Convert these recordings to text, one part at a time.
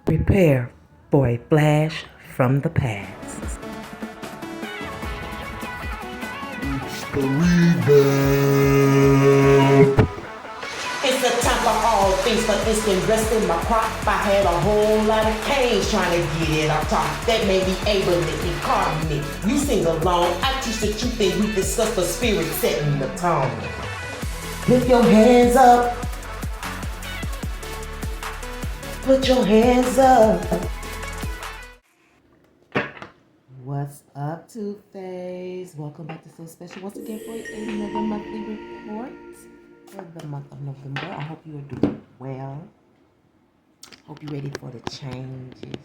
Prepare for a flash from the past. It's the rebound. It's the time for all things, but instant rest in my crop. I had a whole lot of canes trying to get it on top. That made me able to incarnate. You sing along, I teach the truth and we discuss the spirit setting the tone. Lift your hands up. Put your hands up. What's up, Two-Face? Welcome back to Sow Special once again for another monthly report for the month of November. I hope you are doing well. Hope you're ready for the changes,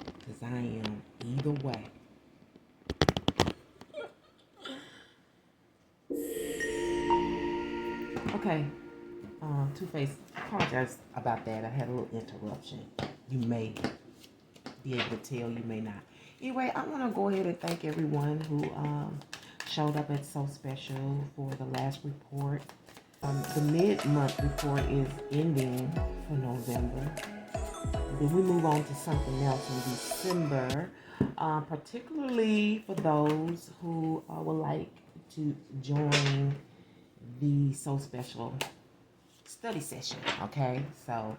because I am either way. Okay, Two-Face, apologize about that. I had a little interruption. You may be able to tell, you may not. Anyway, I want to go ahead and thank everyone who showed up at Sow Special for the last report. The mid-month report is ending for November. Then we move on to something else in December, particularly for those who would like to join the Sow Special study session. Okay, so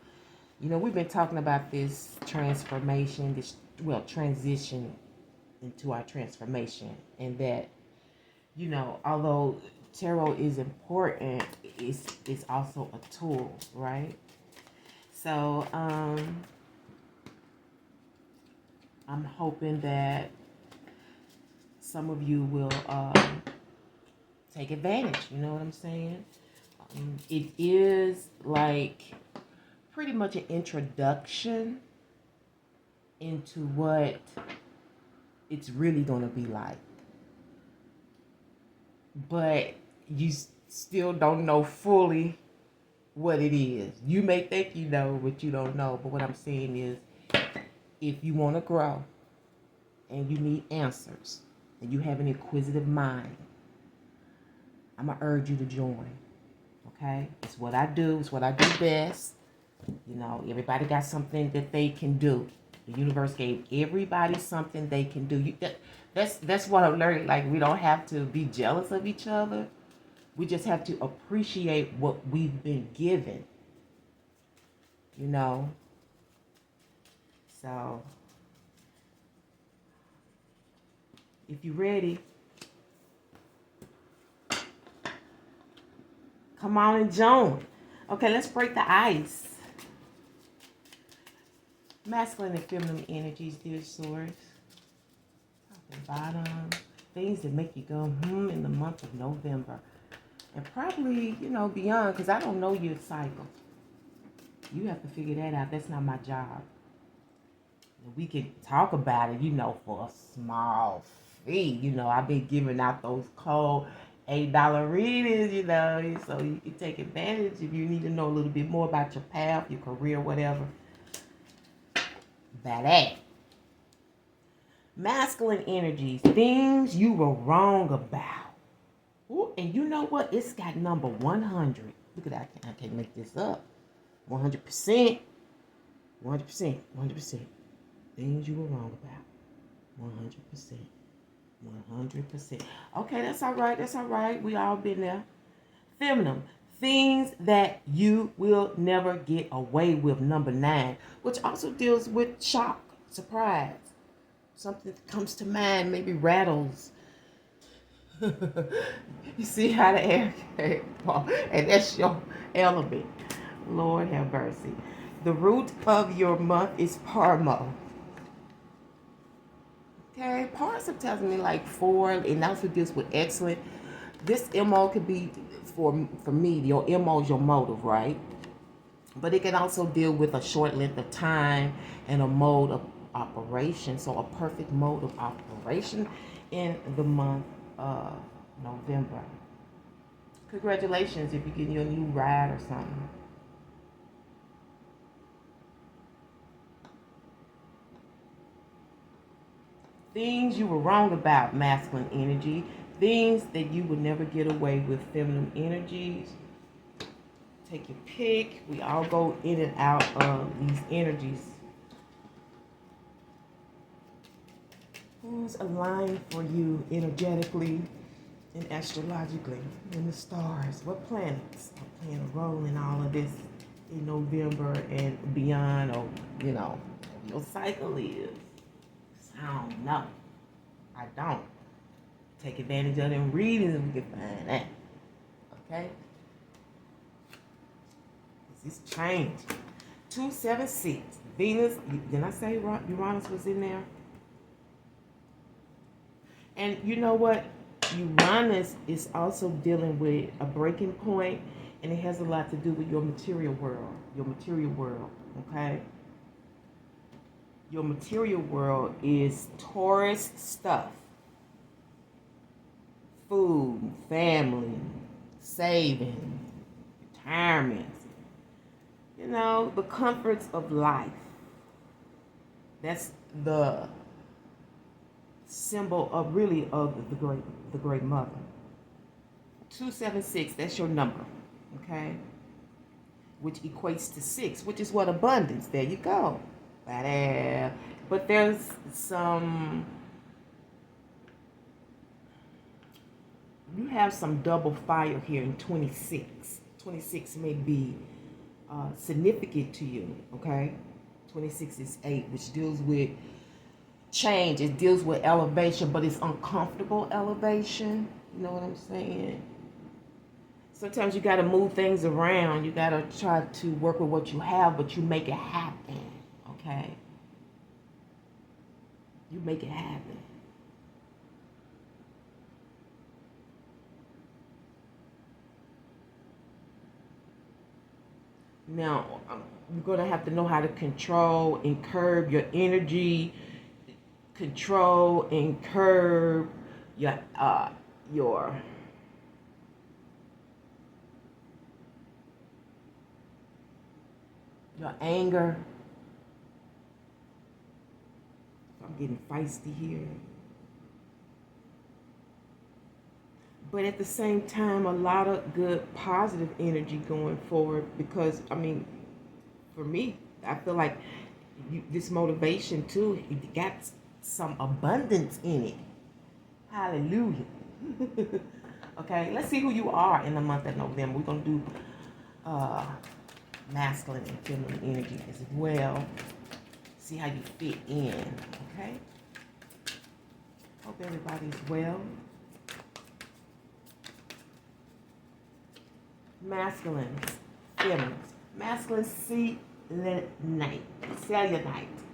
we've been talking about this transformation, transition into our transformation, and that although tarot is important, it's also a tool, right? So I'm hoping that some of you will take advantage. You know what I'm saying? It is like pretty much an introduction into what it's really going to be like. But you still don't know fully what it is. You may think you know, but you don't know. But what I'm saying is, if you want to grow and you need answers and you have an inquisitive mind, I'm going to urge you to join. Okay? It's what I do. It's what I do best. Everybody got something that they can do. The universe gave everybody something they can do. That's what I'm learning. Like, we don't have to be jealous of each other. We just have to appreciate what we've been given. So, if you're ready, come on and join. Okay, let's break the ice. Masculine and feminine energies, dear source. Top and bottom. Things that make you go, in the month of November. And probably, beyond, because I don't know your cycle. You have to figure that out. That's not my job. We can talk about it, for a small fee. I've been giving out those cold $8 readings, so you can take advantage if you need to know a little bit more about your path, your career, whatever. That. Masculine energies, things you were wrong about. Ooh, and you know what? It's got number 100. Look at that. I can't make this up. 100%. 100%. 100%. Things you were wrong about. 100%. 100%. Okay, that's all right. That's all right. We all been there. Feminine. Things that you will never get away with, number 9, which also deals with shock, surprise. Something that comes to mind, maybe rattles. You see how the air came, and that's your element. Lord have mercy. The root of your month is Parmo. Okay, Par sometimes mean like 4, and also deals with excellent. This MO could be for me, your MO is your motive, right? But it can also deal with a short length of time and a mode of operation. So a perfect mode of operation in the month of November. Congratulations if you're getting your new ride or something. Things you were wrong about, masculine energy. Things that you would never get away with, feminine energies. Take your pick. We all go in and out of these energies Who's aligned for you energetically and astrologically in the stars? What planets are playing a role in all of this in November and beyond, or your cycle is? I don't know. I don't. Take advantage of them readings and we can find that. Okay? This is change. 276. Venus. Did I say Uranus was in there? And you know what? Uranus is also dealing with a breaking point, and it has a lot to do with your material world. Your material world. Okay? Your material world is Taurus stuff. Food, family, saving, retirement. The comforts of life. That's the symbol of the great mother. 276, that's your number. Okay? Which equates to 6, which is what? Abundance. There you go. But there's you have some double fire here in 26. 26 may be significant to you, okay? 26 is 8, which deals with change. It deals with elevation, but it's uncomfortable elevation. You know what I'm saying? Sometimes you got to move things around. You got to try to work with what you have, but you make it happen. Okay? You make it happen. Now, you're going to have to know how to control and curb your energy, control and curb your anger. I'm getting feisty here. But at the same time, a lot of good, positive energy going forward because, for me, I feel like this motivation, too, you got some abundance in it. Hallelujah. Okay, let's see who you are in the month of November. We're going to do masculine and feminine energy as well. See how you fit in, okay? Hope everybody's well. Masculine, feminine. Masculine, selenite,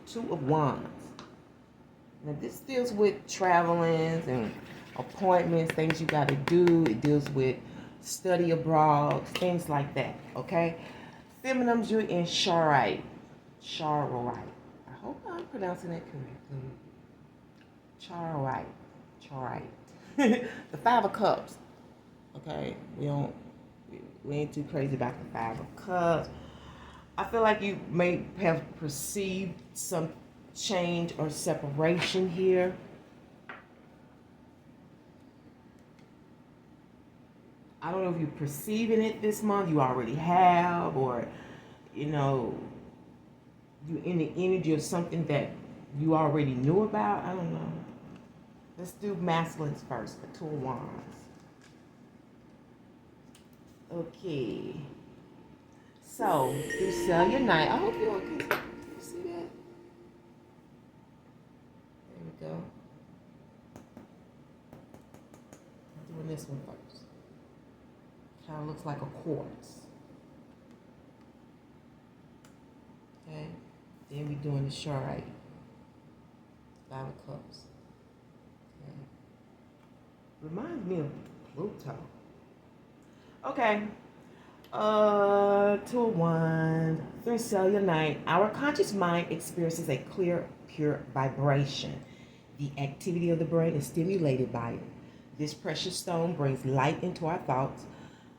2 of Wands. Now this deals with travelings and appointments, things you got to do. It deals with study abroad, things like that, okay? Feminines, you're in Charite. I hope I'm pronouncing that correctly. Charite. The 5 of Cups, okay? We ain't too crazy about the 5 of Cups. I feel like you may have perceived some change or separation here. I don't know if you're perceiving it this month, you already have, or, you're in the energy of something that you already knew about. I don't know. Let's do masculines first, the 2 of Wands. Okay. So, you sell your night. I hope you all can see that. There we go. I'm doing this one first. Kind of looks like a quartz. Okay. Then we're doing the Charite. 5 of Cups. Okay. Reminds me of Pluto. Okay. 2 of Wands, 3 cellular night. Our conscious mind experiences a clear, pure vibration. The activity of the brain is stimulated by it. This precious stone brings light into our thoughts,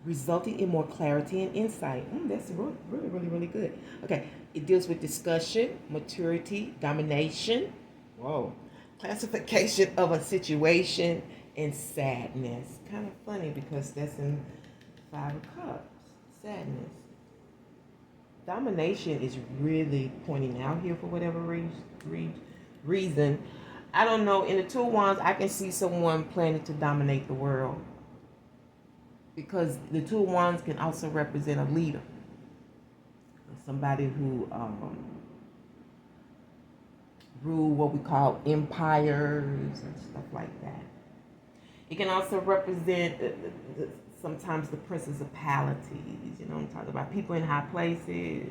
resulting in more clarity and insight. That's really good. Okay, it deals with discussion, maturity, domination. Whoa. Classification of a situation and sadness. Kind of funny because that's in 5 of Cups. Sadness. Domination is really pointing out here for whatever reason. I don't know. In the Two of Wands, I can see someone planning to dominate the world. Because the Two of Wands can also represent a leader. Somebody who rule what we call empires and stuff like that. It can also represent sometimes the principalities. You know what I'm talking about? People in high places.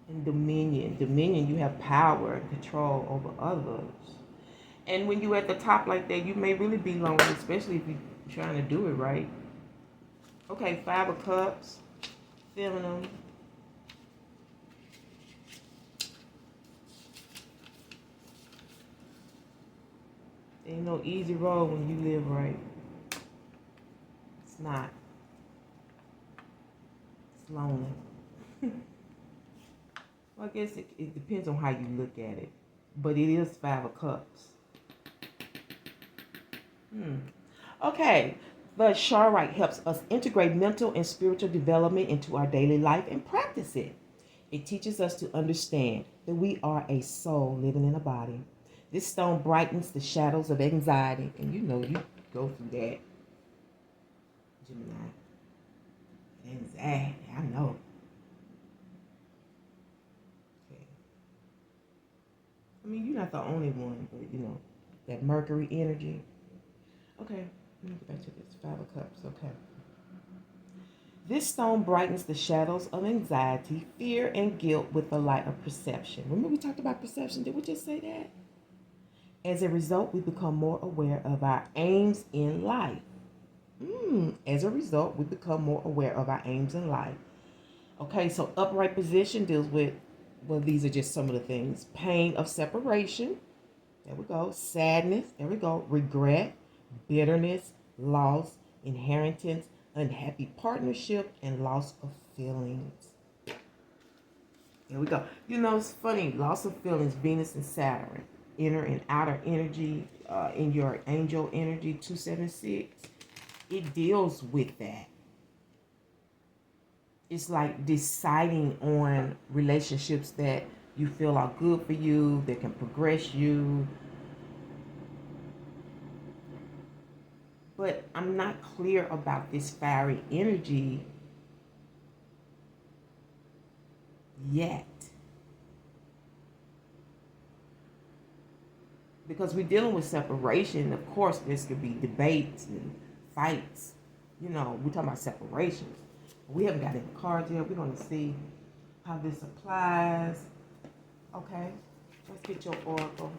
And dominion. Dominion, you have power and control over others. And when you're at the top like that, you may really be lonely, especially if you're trying to do it right. Okay, 5 of Cups. Feminine. Ain't no easy road when you live right. It's not. It's lonely. Well, I guess it depends on how you look at it. But it is 5 of Cups. Okay. The Charite helps us integrate mental and spiritual development into our daily life and practice it. It teaches us to understand that we are a soul living in a body. This stone brightens the shadows of anxiety. And you know you go through that, Gemini. Anxiety, I know. Okay. I mean, you're not the only one, but you know, that Mercury energy. Okay, let me get back to this. 5 of Cups, okay. This stone brightens the shadows of anxiety, fear, and guilt with the light of perception. Remember we talked about perception? Did we just say that? As a result, we become more aware of our aims in life. As a result, we become more aware of our aims in life. Okay, so upright position deals with, well, these are just some of the things. Pain of separation. There we go. Sadness. There we go. Regret, bitterness, loss, inheritance, unhappy partnership, and loss of feelings. There we go. You know, it's funny. Loss of feelings, Venus and Saturn. Inner and outer energy, in your angel energy, 276. It deals with that. It's like deciding on relationships that you feel are good for you, that can progress you. But I'm not clear about this fiery energy yet. Because we're dealing with separation. Of course, there's could be debates and fights. You know, we're talking about separation. We haven't got any cards yet. We're going to see how this applies. Okay, let's get your oracle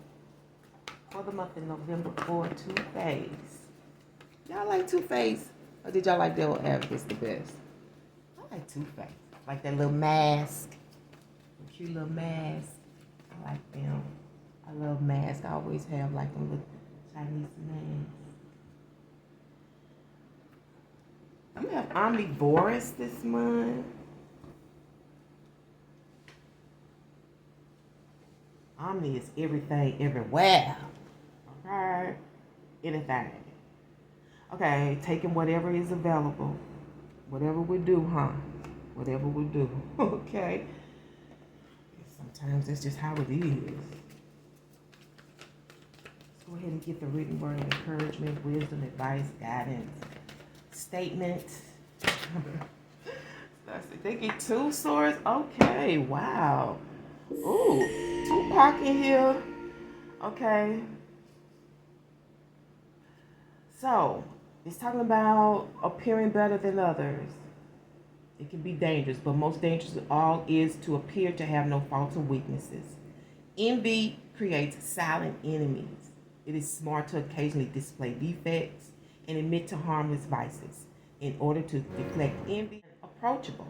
for the month of November for Two-Face. Y'all like Two-Face? Or did y'all like Devil Advocates the best? I like Two-Face. Like that little mask. The cute little mask. I like them. I love masks. I always have like them little Chinese masks. You have omnivorous this month. Omni is everything, everywhere. Okay? Anything. Okay, taking whatever is available. Whatever we do, huh? Whatever we do. Okay? Sometimes that's just how it is. Go ahead and get the written word of encouragement, wisdom, advice, guidance, statement. They get 2 swords. Okay, wow. Ooh, Tupac in here. Okay. So, it's talking about appearing better than others. It can be dangerous, but most dangerous of all is to appear to have no faults or weaknesses. Envy creates silent enemies. It is smart to occasionally display defects and admit to harmless vices in order to deflect envy. Approachable.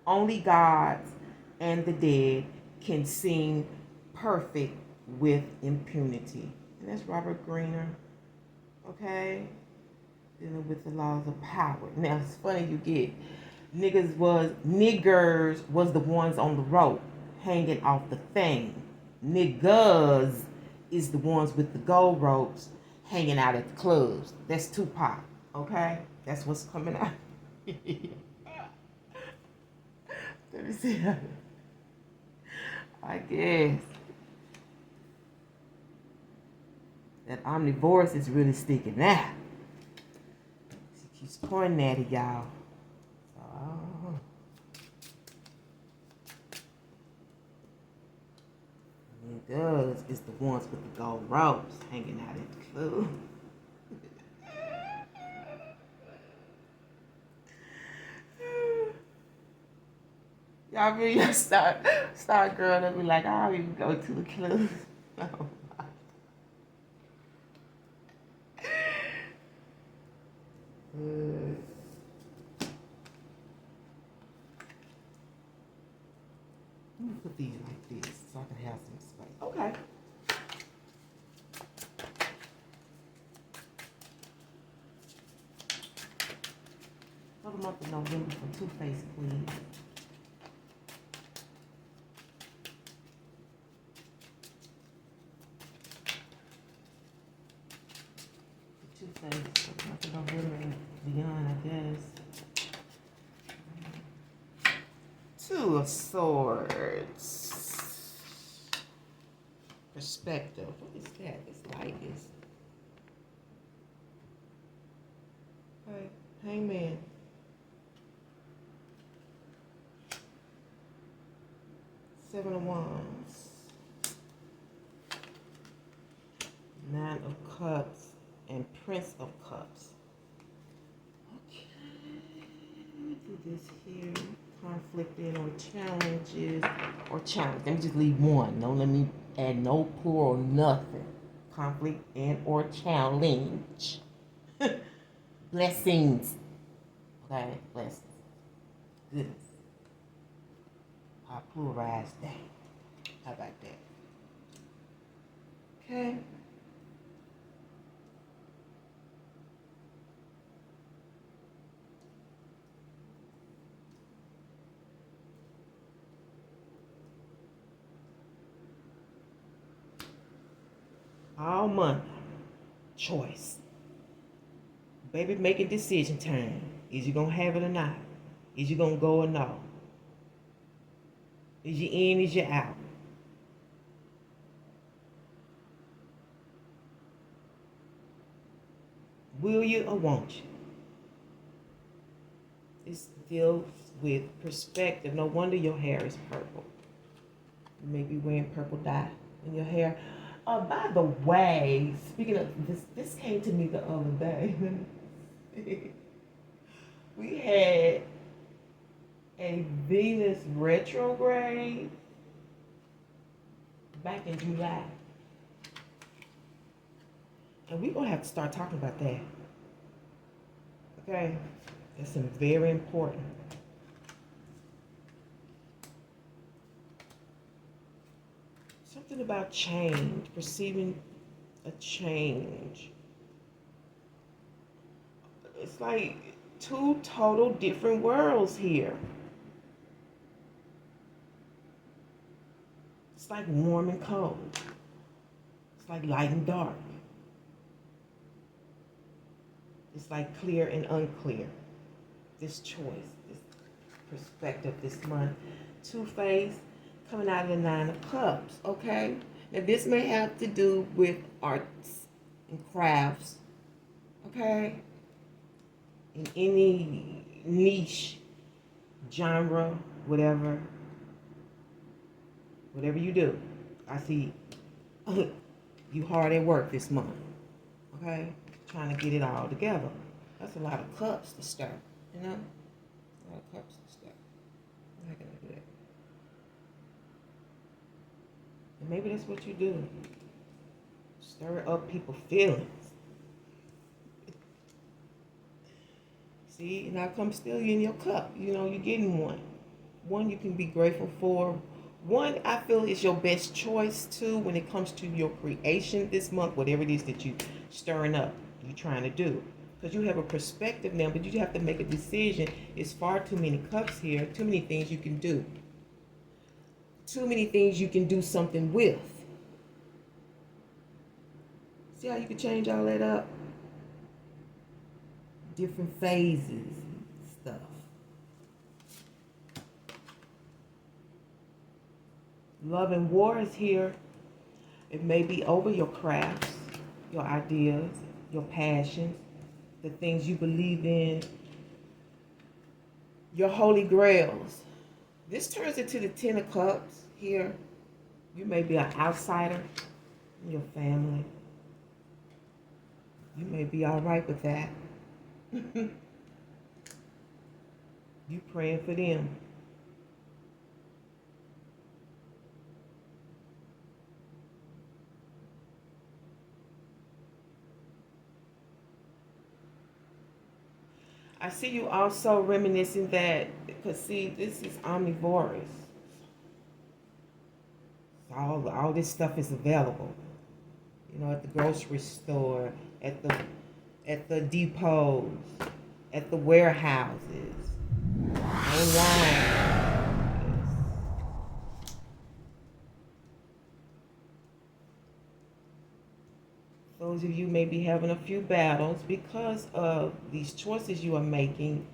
Only gods and the dead can seem perfect with impunity. And that's Robert Greener. Okay? Dealing with the laws of power. Now, it's funny you get niggers was the ones on the rope hanging off the thing. Niggas is the ones with the gold ropes hanging out at the clubs. That's Tupac, okay? That's what's coming out. Let me see. I guess. That omnivorous is really sticking out. She keeps pointing at it, y'all. Oh. And it does. It's the ones with the gold ropes hanging out at the club. Y'all really start growing up and be like, I don't even go to the club. Oh. Let me put these like this so I can have some space. Okay. For the month of November for Too Faced, please. Too Faced for the month of November and beyond, I guess. Two of Swords. Perspective. What is that? This light is. Okay. Hangman. Seven of Wands. Nine of Cups. And Prince of Cups. Okay. Let me do this here. Conflicting or challenges or challenge. Let me just leave one. Don't let me add no pull or nothing. Conflict and or challenge. Blessings. Okay, blessings. Goodness. Our pluralized day. How about that? Okay. All month. Choice. Baby, making decision time. Is you gonna have it or not? Is you gonna go or no? Is you in, is you out? Will you or won't you? This deals with perspective. No wonder your hair is purple. You may be wearing purple dye in your hair. By the way, speaking of this came to me the other day. We had a Venus retrograde back in July. And we're going to have to start talking about that. Okay? That's very important. Something about change, perceiving a change. It's like two total different worlds here. It's like warm and cold. It's like light and dark. It's like clear and unclear. This choice, this perspective this month. Two-faced, coming out of the Nine of Cups, okay? Now this may have to do with arts and crafts, okay? In any niche, genre, whatever you do. I see you hard at work this month, okay? Trying to get it all together. That's a lot of cups to stir, you know? A lot of cups to stir. How can I do that? And maybe that's what you do. Stir up people's feelings. See, now comes still in your cup. You know, you're getting one. One you can be grateful for. One, I feel, is your best choice, too, when it comes to your creation this month, whatever it is that you're stirring up, you're trying to do. Because you have a perspective now, but you have to make a decision. It's far too many cups here, too many things you can do. Too many things you can do something with. See how you can change all that up? Different phases and stuff. Love and war is here. It may be over your crafts, your ideas, your passions, the things you believe in, your holy grails. This turns into the 10 of Cups here. You may be an outsider in your family. You may be all right with that. You praying for them. I see you also reminiscing that, because see, this is omnivorous. All this stuff is available. You know, at the grocery store, at the depots, at the warehouses, online. Those of you may be having a few battles because of these choices you are making.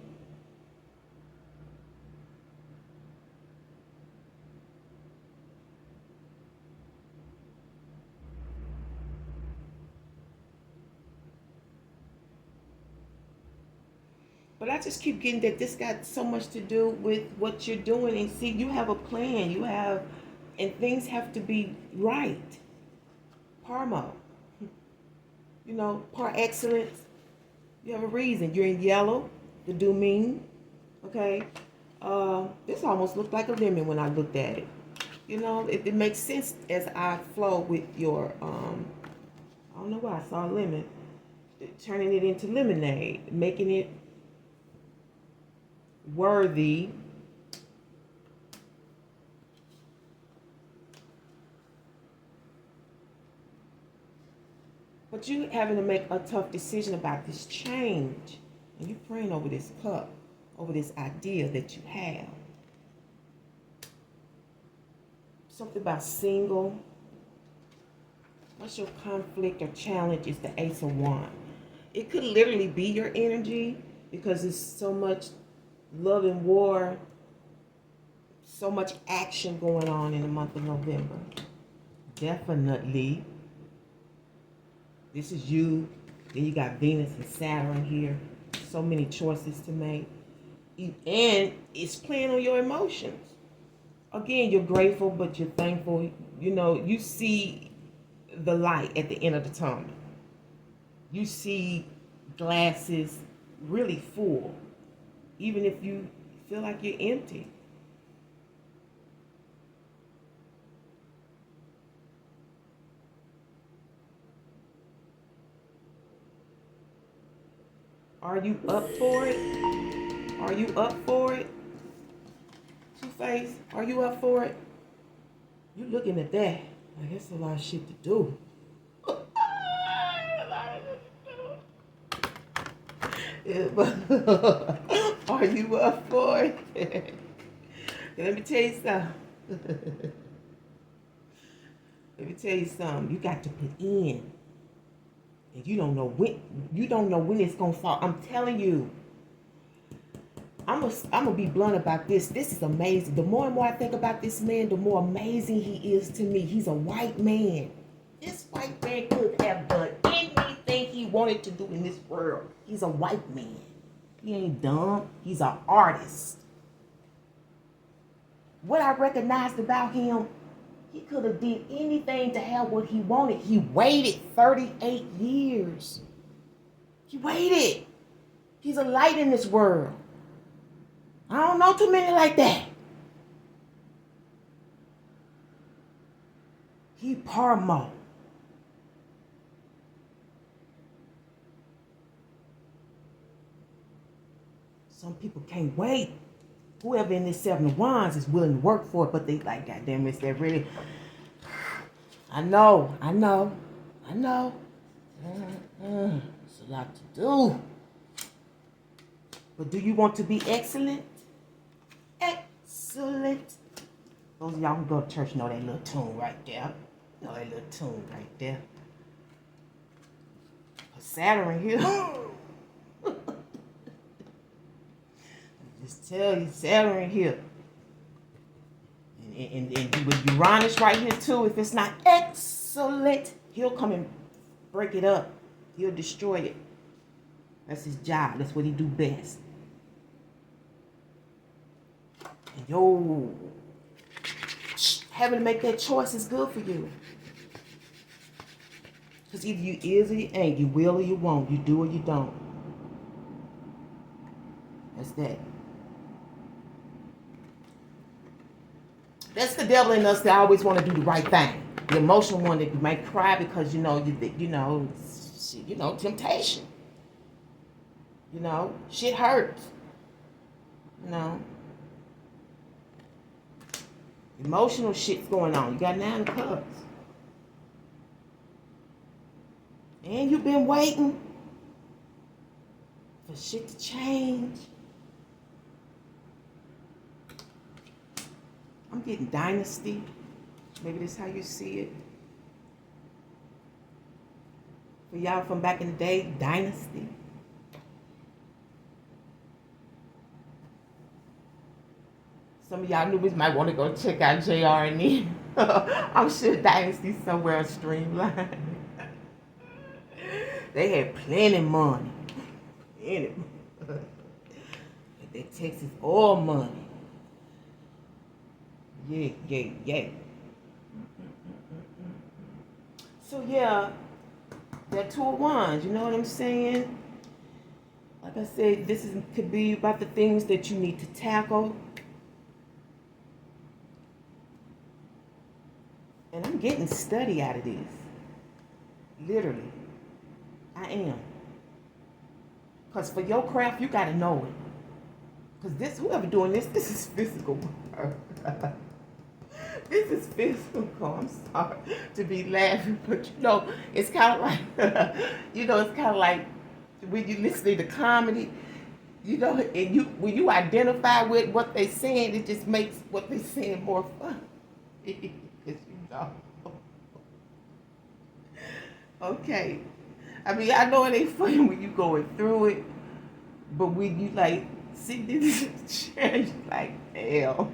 But I just keep getting that this got so much to do with what you're doing. And see, you have a plan. And things have to be right. Parmo. You know, par excellence. You have a reason. You're in yellow, the do mean. Okay. This almost looked like a lemon when I looked at it. You know, it makes sense as I flow with your, I don't know why I saw a lemon. Turning it into lemonade, making it worthy. But you having to make a tough decision about this change. And you're praying over this cup, over this idea that you have. Something about single. What's your conflict or challenge is the Ace of Wands. It could literally be your energy because there's so much love and war, so much action going on in the month of November. Definitely. This is you. Then you got Venus and Saturn here. So many choices to make. And it's playing on your emotions. Again, you're grateful, but you're thankful. You know, you see the light at the end of the tunnel. You see glasses really full, even if you feel like you're empty. Are you up for it? Are you up for it? Two-Face, are you up for it? You looking at that. Like, that's a lot of shit to do. Yeah, but are you up for it? Let me tell you something. Let me tell you something. You got to put in. And you don't know when it's gonna fall. I'm telling you. I'm gonna be blunt about this. This is amazing. The more and more I think about this man, the more amazing he is to me. He's a white man. This white man could have done anything he wanted to do in this world. He's a white man. He ain't dumb. He's an artist. What I recognized about him, he could have did anything to have what he wanted. He waited 38 years. He waited. He's a light in this world. I don't know too many like that. He Parmo. Some people can't wait. Whoever in this Seven of Wands is willing to work for it, but they like, God damn it, they're really. I know. It's a lot to do. But do you want to be excellent? Excellent. Those of y'all who go to church know that little tune right there. Know that little tune right there. Saturn here. Just tell you, Saturn here. And with Uranus right here too, if it's not excellent, he'll come and break it up. He'll destroy it. That's his job. That's what he do best. And yo, having to make that choice is good for you. Because either you is or you ain't. You will or you won't. You do or you don't. That's that. That's the devil in us that always want to do the right thing. The emotional one that you might cry because temptation. Shit hurts. Emotional shit's going on. You got 9 of Cups. And you've been waiting for shit to change. I'm getting dynasty. Maybe that's how you see it. For y'all from back in the day, dynasty. Some of y'all newbies might want to go check out JRE. I'm sure Dynasty's somewhere on Streamline. They had plenty of money. Plenty. That Texas oil money. Yeah. So yeah, that 2 of Wands, you know what I'm saying? Like I said, could be about the things that you need to tackle. And I'm getting study out of this. Literally. I am. Because for your craft, you got to know it. Because whoever doing this is physical work. This is physical. I'm sorry to be laughing, but it's kind of like, it's kind of like when you listen to comedy, and when you identify with what they're saying, it just makes what they're saying more fun. Okay. I mean, I know it ain't funny when you going through it, but when you sit in this chair, you're like, hell.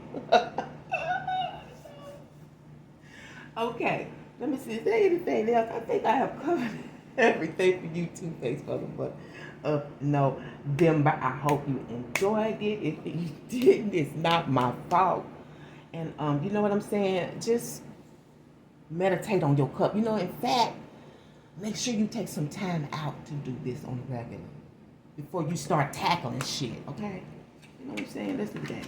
Okay, let me see. Is there anything else? I think I have covered everything for you, Two-Face brother. But no, Denver, I hope you enjoyed it. If you didn't, it's not my fault. And you know what I'm saying? Just meditate on your cup. In fact, make sure you take some time out to do this on the regular before you start tackling shit. Okay? You know what I'm saying? Let's do that.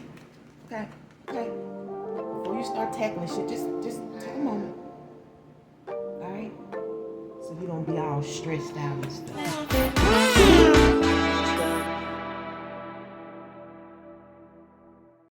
Okay. Before you start tackling shit, just take a moment. Alright? So you don't be all stressed out and stuff.